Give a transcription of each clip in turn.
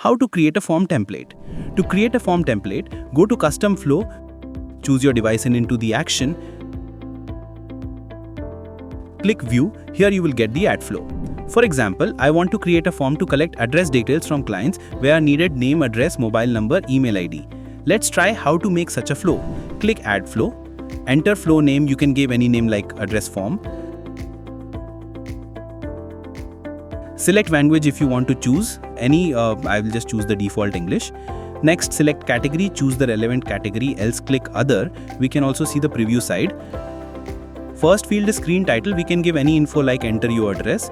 How to create a form template. To create a form template, go to Custom Flow, choose your device and into the action. Click View. Here you will get the ad flow. For example, I want to create a form to collect address details from clients where needed name, address, mobile number, email ID. Let's try how to make such a flow. Click Add Flow. Enter flow name. You can give any name like address form. Select language if you want to choose any. I will just choose the default English. Next, select category. Choose the relevant category. Else click Other. We can also see the preview side. First field is screen title. We can give any info like enter your address.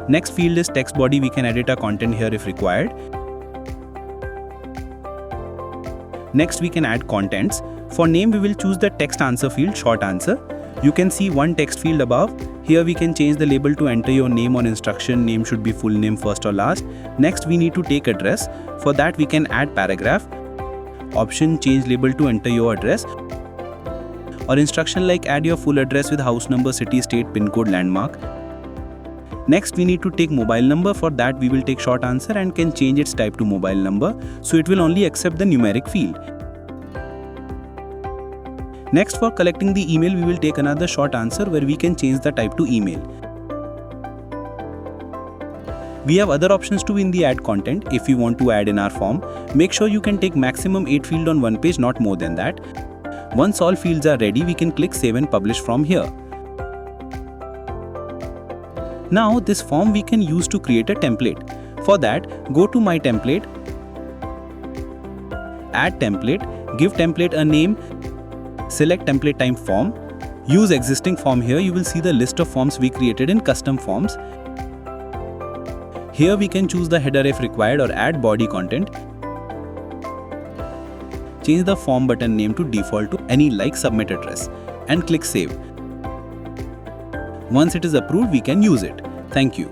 Next field is text body. We can edit our content here if required. Next, we can add contents. For name, we will choose the text answer field, short answer. You can see one text field above. Here we can change the label to enter your name or instruction. Name should be full name first or last. Next, we need to take address. For that, we can add paragraph. Option change label to enter your address. Or instruction like add your full address with house number, city, state, pin code, landmark. Next, we need to take mobile number. For that, we will take short answer and can change its type to mobile number. So it will only accept the numeric field. Next, for collecting the email, we will take another short answer where we can change the type to email. We have other options too in the add content if you want to add in our form. Make sure you can take maximum 8 fields on one page, not more than that. Once all fields are ready, we can click Save and Publish from here. Now, this form we can use to create a template. For that, go to My Template, Add Template, give template a name, select template type form. Use existing form. Here you will see the list of forms we created in custom forms. Here we can choose the header if required or add body content. Change the form button name to default to any like submit address and click Save. Once it is approved, we can use it. Thank you.